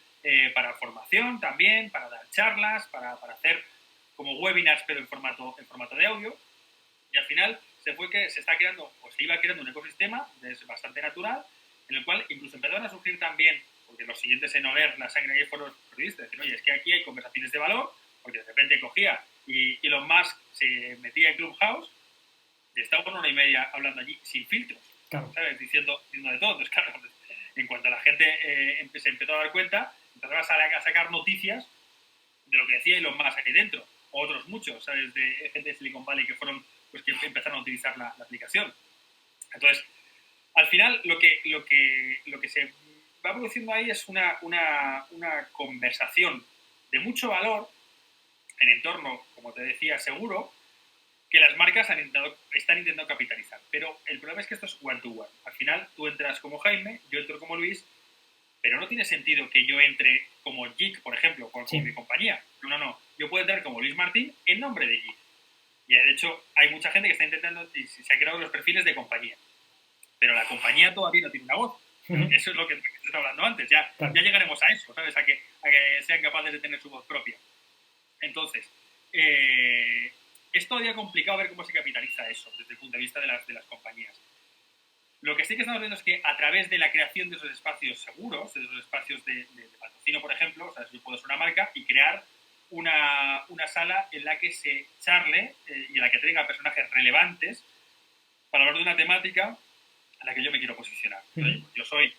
para formación también, para dar charlas, para hacer como webinars, pero en formato de audio. Y al final se está creando, o se iba creando un ecosistema bastante natural, en el cual incluso empezaron a surgir también, porque los siguientes en oler la sangre ahí fueron los periodistas, decir, oye, es que aquí hay conversaciones de valor, porque de repente cogía y Elon Musk se metía en Clubhouse y estaba por 1 hora y media hablando allí sin filtros, claro. ¿sabes? Diciendo de todo. Entonces, claro, en cuanto la gente se empezó a dar cuenta, empezaba a sacar noticias de lo que decía Elon Musk aquí dentro. O otros muchos, ¿sabes? De gente de Silicon Valley que fueron, pues, que empezaron a utilizar la aplicación. Entonces, al final, lo que se va produciendo ahí es una conversación de mucho valor en entorno, como te decía, seguro, que las marcas están intentando capitalizar. Pero el problema es que esto es one-to-one. Al final, tú entras como Jaime, yo entro como Luis, pero no tiene sentido que yo entre como Geek, por ejemplo, con mi compañía. No. Yo puedo entrar como Luis Martín en nombre de Geek. Y de hecho, hay mucha gente que está intentando, y se ha creado los perfiles de compañía. Pero la compañía todavía no tiene una voz. Eso es lo que estaba hablando antes. Ya llegaremos a eso, ¿sabes? A que sean capaces de tener su voz propia. Entonces, es todavía complicado ver cómo se capitaliza eso desde el punto de vista de las compañías. Lo que sí que estamos viendo es que a través de la creación de esos espacios seguros, de esos espacios de patrocinio, por ejemplo, o sea, yo puedo ser una marca y crear una sala en la que se charle y en la que traiga personajes relevantes para hablar de una temática a la que yo me quiero posicionar. Entonces, yo soy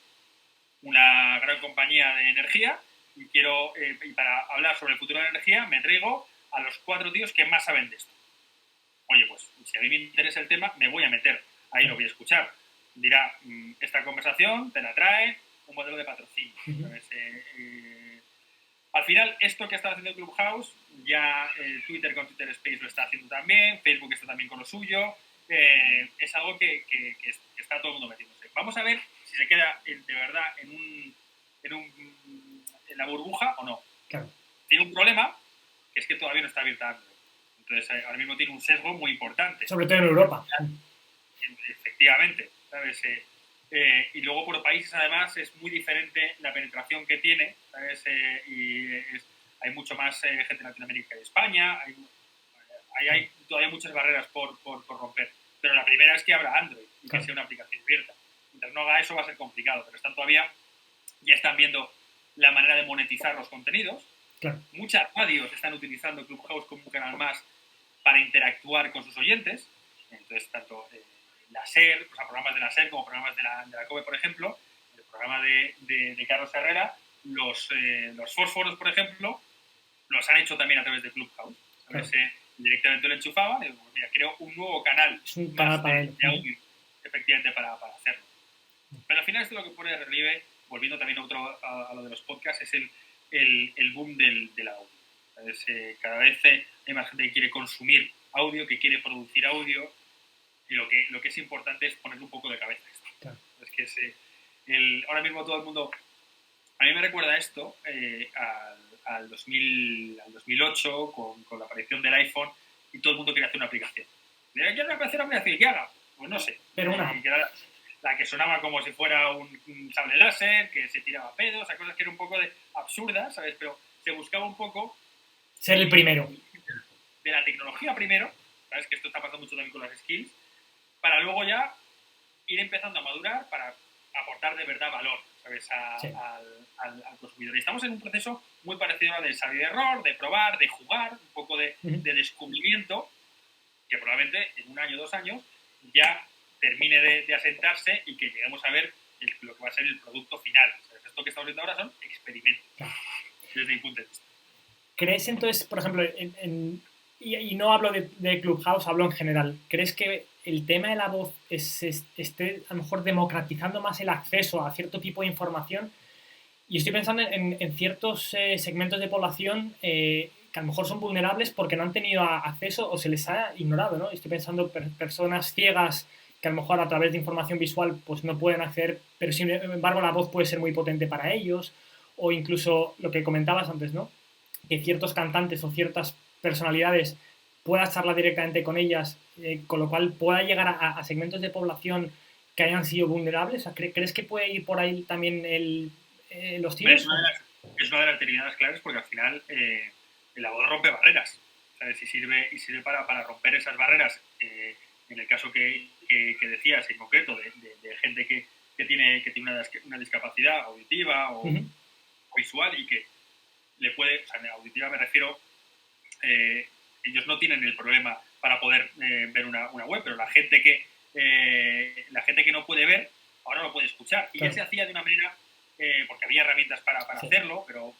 una gran compañía de energía y y para hablar sobre el futuro de la energía me traigo a los 4 tíos que más saben de esto. Oye, pues si a mí me interesa el tema, me voy a meter, ahí lo voy a escuchar. Dirá, esta conversación te la trae un modelo de patrocinio. Al final, esto que está haciendo Clubhouse, ya Twitter con Twitter Space lo está haciendo también, Facebook está también con lo suyo, es algo que está todo el mundo metiéndose. Vamos a ver si se queda de verdad en la burbuja o no. Claro. Tiene un problema, que es que todavía no está abierta Android. Entonces, ahora mismo tiene un sesgo muy importante. Sobre todo en Europa. Efectivamente, ¿sabes? Y luego por países, además, es muy diferente la penetración que tiene, ¿sabes? Hay mucho más gente en Latinoamérica y España, hay todavía muchas barreras por romper. Pero la primera es que abra Android y que sea una aplicación abierta. Mientras no haga eso va a ser complicado, pero ya están viendo la manera de monetizar los contenidos. Claro. Muchas radios están utilizando Clubhouse como un canal más para interactuar con sus oyentes. Entonces, tanto la SER, o sea, programas de la SER como programas de la COPE, por ejemplo, el programa de Carlos Herrera, los fósforos, por ejemplo, los han hecho también a través de Clubhouse. Claro. Directamente lo enchufaban y pues, mira, creo un nuevo canal, de audio, efectivamente, para hacerlo. Pero al final esto lo que pone de relieve, volviendo también a lo de los podcasts, es el boom del audio. Entonces, cada vez hay más gente que quiere consumir audio, que quiere producir audio, y lo que es importante es ponerle un poco de cabeza a esto. Claro. Es que ahora mismo todo el mundo... A mí me recuerda esto al 2008 con la aparición del iPhone y todo el mundo quería hacer una aplicación. ¿Quiero hacer una aplicación? ¿Qué haga? Pues no sé. Pero una... La que sonaba como si fuera un sable láser, que se tiraba pedos, o sea, cosas que eran un poco absurdas, ¿sabes? Pero se buscaba un poco... Ser el primero. De la tecnología primero, ¿sabes? Que esto está pasando mucho también con las skills, para luego ya ir empezando a madurar para aportar de verdad valor, ¿sabes? Al consumidor. Y estamos en un proceso muy parecido al del ensayo y error, de probar, de jugar, un poco de descubrimiento, que probablemente en 1 año, 2 años, ya termine de asentarse y que lleguemos a ver lo que va a ser el producto final. ¿Sabes? Esto que estamos viendo ahora son experimentos, desde mi punto de vista. ¿crees entonces, por ejemplo, y no hablo de Clubhouse, hablo en general, ¿crees que el tema de la voz esté a lo mejor democratizando más el acceso a cierto tipo de información? Y estoy pensando en ciertos segmentos de población que a lo mejor son vulnerables porque no han tenido acceso o se les ha ignorado, ¿no? Estoy pensando personas ciegas que a lo mejor a través de información visual pues no pueden acceder, pero sin embargo la voz puede ser muy potente para ellos, o incluso lo que comentabas antes, ¿no? Que ciertos cantantes o ciertas personalidades puedas charlar directamente con ellas, con lo cual pueda llegar a segmentos de población que hayan sido vulnerables. O sea, ¿crees que puede ir por ahí también los tiros? Es una de las derivadas claves porque al final la voz rompe barreras, ¿sabes? Y sirve para romper esas barreras. En el caso que decías en concreto de gente que tiene una discapacidad auditiva o visual y que le puede, o sea, auditiva me refiero, ellos no tienen el problema para poder ver una web, pero la gente que no puede ver ahora lo puede escuchar. Y claro, ya se hacía de una manera, porque había herramientas para sí, hacerlo, pero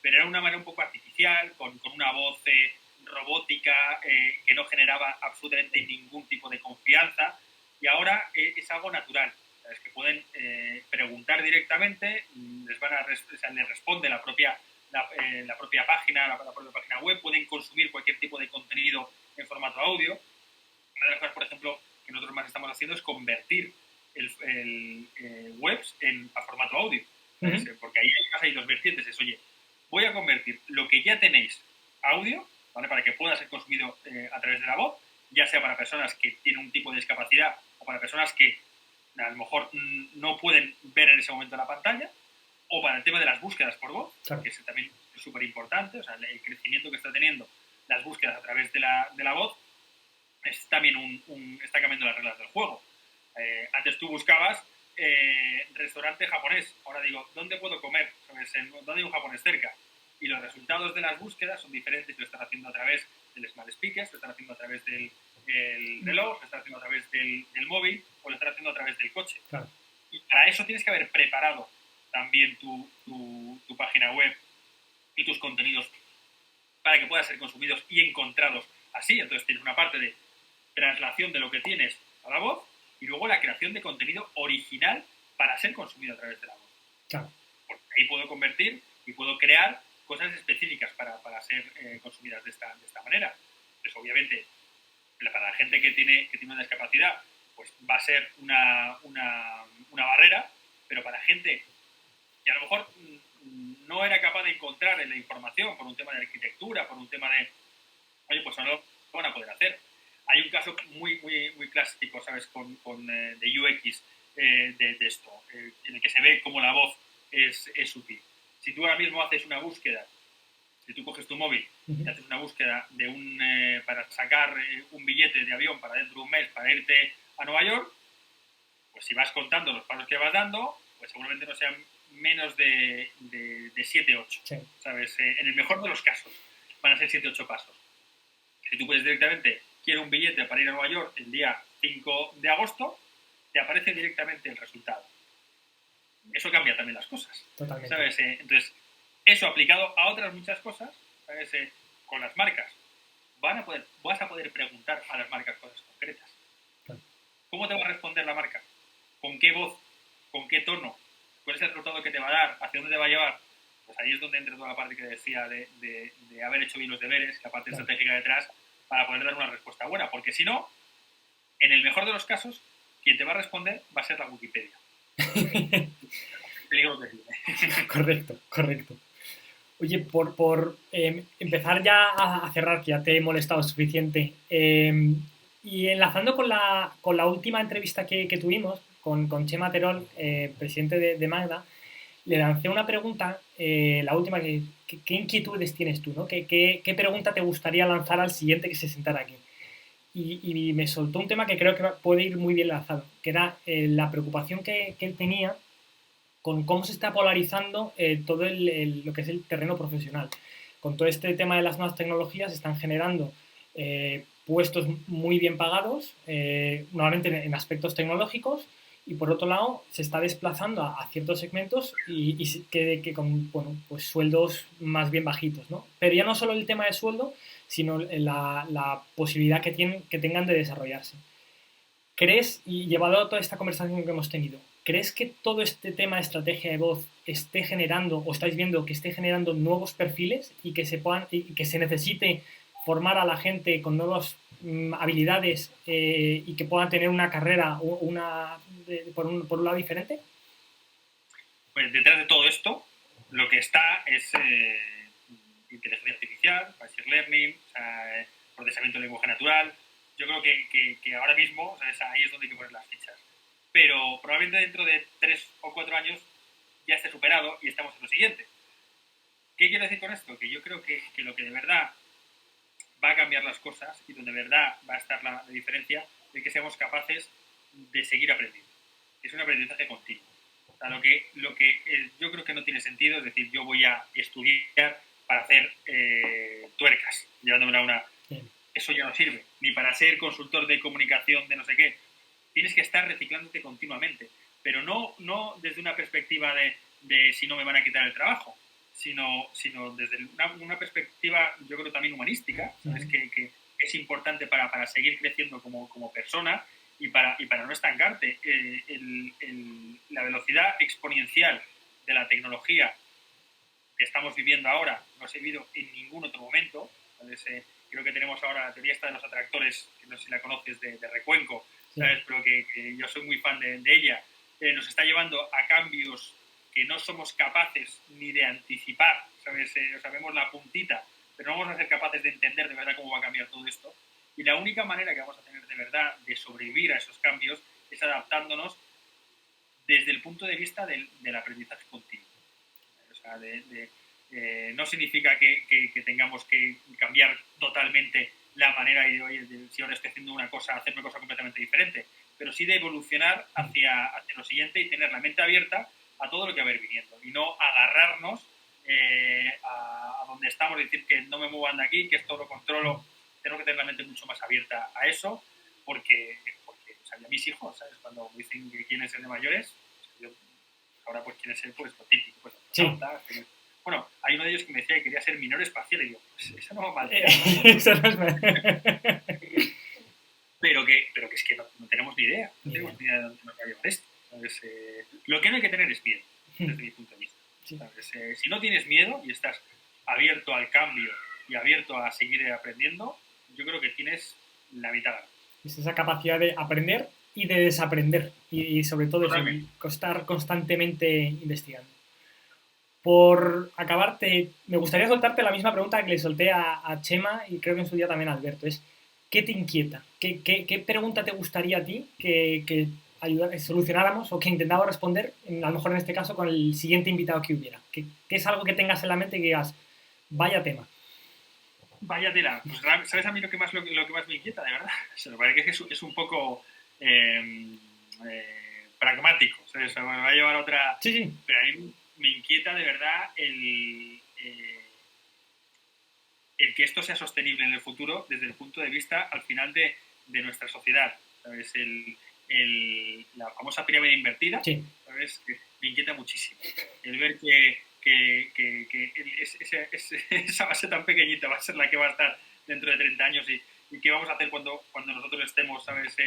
era una manera un poco artificial, con una voz robótica que no generaba absolutamente ningún tipo de confianza. Y ahora es algo natural. Es que pueden preguntar directamente, les responde la propia página, la propia página web, pueden consumir cualquier tipo de contenido en formato audio. Una de las cosas, por ejemplo, que nosotros más estamos haciendo es convertir webs a formato audio. Porque ahí hay dos vertientes. Es, oye, voy a convertir lo que ya tenéis audio, ¿vale? Para que pueda ser consumido a través de la voz, ya sea para personas que tienen un tipo de discapacidad o para personas que a lo mejor no pueden ver en ese momento la pantalla, o para el tema de las búsquedas por voz, claro, que es también súper importante, o sea, el crecimiento que está teniendo las búsquedas a través de la voz es también está cambiando las reglas del juego. Antes tú buscabas restaurante japonés, ahora digo, ¿dónde puedo comer? ¿Dónde hay un japonés cerca? Y los resultados de las búsquedas son diferentes, lo están haciendo a través del smart speaker, lo están haciendo a través del reloj, lo están haciendo a través del móvil o lo están haciendo a través del coche. Claro. Y para eso tienes que haber preparado también tu página web y tus contenidos para que puedan ser consumidos y encontrados así. Entonces tienes una parte de traslación de lo que tienes a la voz y luego la creación de contenido original para ser consumido a través de la voz. Claro. Porque ahí puedo convertir y puedo crear cosas específicas para ser consumidas de esta manera. Pues obviamente, para la gente que tiene una discapacidad, pues va a ser una barrera, pero para gente que a lo mejor no era capaz de encontrar en la información por un tema de arquitectura, por un tema de, oye, pues no lo van a poder hacer. Hay un caso muy clásico, ¿sabes?, de UX de esto, en el que se ve cómo la voz es útil. Si tú ahora mismo haces una búsqueda, si tú coges tu móvil y haces una búsqueda de para sacar un billete de avión para dentro de un mes para irte a Nueva York, pues si vas contando los pasos que vas dando, pues seguramente no sean menos de 7, 8, sí, ¿sabes? En el mejor de los casos van a ser 7, 8 pasos. Si tú puedes directamente, quiero un billete para ir a Nueva York el día 5 de agosto, te aparece directamente el resultado. Eso cambia también las cosas. Totalmente. ¿Sabes? Entonces, eso aplicado a otras muchas cosas, ¿sabes? Con las marcas, vas a poder preguntar a las marcas cosas concretas. Claro. ¿Cómo te va a responder la marca? ¿Con qué voz? ¿Con qué tono? ¿Cuál es el resultado que te va a dar? ¿Hacia dónde te va a llevar? Pues ahí es donde entra toda la parte que decía de haber hecho bien los deberes, la parte estratégica detrás, para poder dar una respuesta buena. Porque si no, en el mejor de los casos, quien te va a responder va a ser la Wikipedia. Correcto. Oye, por empezar ya a cerrar, que ya te he molestado suficiente, y enlazando con la última entrevista que tuvimos con Chema Terol, presidente de Magda, le lancé una pregunta, la última, ¿qué inquietudes tienes tú, ¿no? ¿Qué pregunta te gustaría lanzar al siguiente que se sentara aquí? Y me soltó un tema que creo que puede ir muy bien lanzado, que era la preocupación que él tenía con cómo se está polarizando todo lo que es el terreno profesional. Con todo este tema de las nuevas tecnologías se están generando puestos muy bien pagados, normalmente en aspectos tecnológicos, y por otro lado se está desplazando a ciertos segmentos y que con bueno, pues sueldos más bien bajitos, ¿no? Pero ya no solo el tema de sueldo, sino la posibilidad que tengan de desarrollarse. ¿Crees, y llevado a toda esta conversación que hemos tenido, crees que todo este tema de estrategia de voz esté generando, o estáis viendo que esté generando nuevos perfiles y que y que se necesite formar a la gente con nuevas habilidades y que puedan tener una carrera por un lado diferente? Pues detrás de todo esto, lo que está es inteligencia artificial, machine learning, o sea, procesamiento de lenguaje natural. Yo creo que ahora mismo, o sea, ahí es donde hay que poner las fichas. Pero probablemente dentro de 3 o 4 años ya esté superado y estamos en lo siguiente. ¿Qué quiero decir con esto? Que yo creo que lo que de verdad va a cambiar las cosas y donde de verdad va a estar la diferencia es que seamos capaces de seguir aprendiendo. Es un aprendizaje continuo. O sea, lo que yo creo que no tiene sentido es decir, yo voy a estudiar para hacer tuercas, llevándome a una... Bien. Eso ya no sirve, ni para ser consultor de comunicación de no sé qué. Tienes que estar reciclándote continuamente, pero no desde una perspectiva de si no me van a quitar el trabajo, sino desde una perspectiva, yo creo, también humanística, ¿sabes? Que es importante para seguir creciendo como persona y para no estancarte. La velocidad exponencial de la tecnología que estamos viviendo ahora no se ha vivido en ningún otro momento. ¿Sabes? Creo que tenemos ahora la teoría esta de los atractores, que no sé si la conoces, de Recuenco, ¿sabes? Pero que yo soy muy fan de ella. Nos está llevando a cambios que no somos capaces ni de anticipar, ¿sabes? Sabemos la puntita, pero no vamos a ser capaces de entender de verdad cómo va a cambiar todo esto. Y la única manera que vamos a tener de verdad de sobrevivir a esos cambios es adaptándonos desde el punto de vista del aprendizaje continuo. O sea, no significa que tengamos que cambiar totalmente la manera de, oye, si ahora estoy haciendo una cosa, hacer una cosa completamente diferente, pero sí de evolucionar hacia lo siguiente y tener la mente abierta a todo lo que va a ir viniendo y no agarrarnos a donde estamos y decir que no me muevan de aquí, que esto lo controlo. Tengo que tener la mente mucho más abierta a eso porque o sea, a mis hijos, ¿sabes? Cuando me dicen que quieren ser de mayores, yo, ahora pues quieren ser pues lo típico, pues astronautas, sí. Bueno, hay uno de ellos que me decía que quería ser minero espacial y yo, pues eso no va mal. Eso no es mal. pero que es que no tenemos ni idea. No tenemos ni idea de dónde nos va a llevar esto. Lo que no hay que tener es miedo, desde mi punto de vista. Sí. Si no tienes miedo y estás abierto al cambio y abierto a seguir aprendiendo, yo creo que tienes la mitad. Es esa capacidad de aprender y de desaprender y sobre todo eso, estar constantemente investigando. Por acabar, me gustaría soltarte la misma pregunta que le solté a Chema y creo que en su día también a Alberto. Es, ¿qué te inquieta? ¿Qué pregunta te gustaría a ti que solucionáramos o que intentáramos responder, a lo mejor en este caso, con el siguiente invitado que hubiera? ¿Qué es algo que tengas en la mente y que digas, vaya tema? Vaya tela. Pues, ¿sabes a mí lo que más me inquieta, de verdad? Se me parece que es un poco pragmático. ¿Sabes? Me va a llevar a otra... Sí. Pero a mí me inquieta de verdad el que esto sea sostenible en el futuro desde el punto de vista, al final, de nuestra sociedad. ¿Sabes? La famosa pirámide invertida, sí. ¿Sabes? Que me inquieta muchísimo. El ver que esa base tan pequeñita va a ser la que va a estar dentro de 30 años y qué vamos a hacer cuando nosotros estemos, ¿sabes?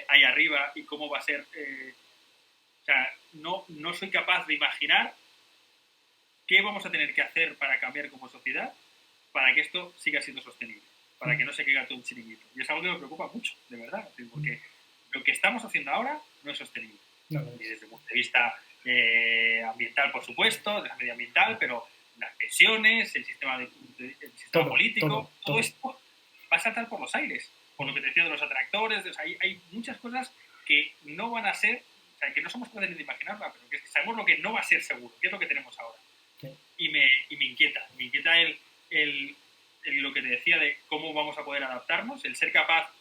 Ahí arriba y cómo va a ser... o sea, no soy capaz de imaginar qué vamos a tener que hacer para cambiar como sociedad para que esto siga siendo sostenible, para que no se caiga todo un chiringuito. Y es algo que me preocupa mucho, de verdad, porque lo que estamos haciendo ahora no es sostenible. No. Ni desde el punto de vista ambiental, por supuesto, medioambiental, pero las pensiones, el sistema político, todo esto va a saltar por los aires. Por lo que te decía de los atractores, o sea, hay muchas cosas que no van a ser, o sea, que no somos capaces de imaginarla, pero que sabemos lo que no va a ser seguro, que es lo que tenemos ahora. Sí. Y me inquieta lo que te decía de cómo vamos a poder adaptarnos, el ser capaz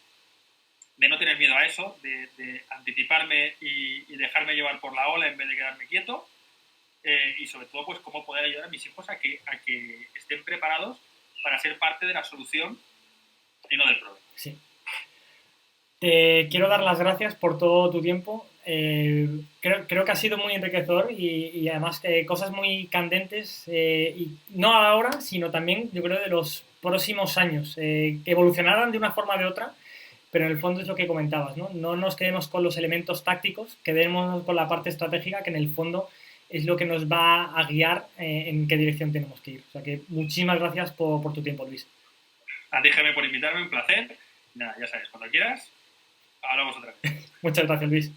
de no tener miedo a eso, de anticiparme y dejarme llevar por la ola en vez de quedarme quieto, y sobre todo pues cómo poder ayudar a mis hijos a que estén preparados para ser parte de la solución y no del problema. Sí. Te quiero dar las gracias por todo tu tiempo. Creo que ha sido muy enriquecedor y además cosas muy candentes, y no ahora, sino también yo creo de los próximos años, que evolucionarán de una forma o de otra, pero en el fondo es lo que comentabas, ¿no? No nos quedemos con los elementos tácticos, quedémonos con la parte estratégica, que en el fondo es lo que nos va a guiar en qué dirección tenemos que ir. O sea que muchísimas gracias por tu tiempo, Luis. A ti, Jaime, por invitarme, un placer. Nada, ya sabes, cuando quieras, hablamos otra vez. Muchas gracias, Luis.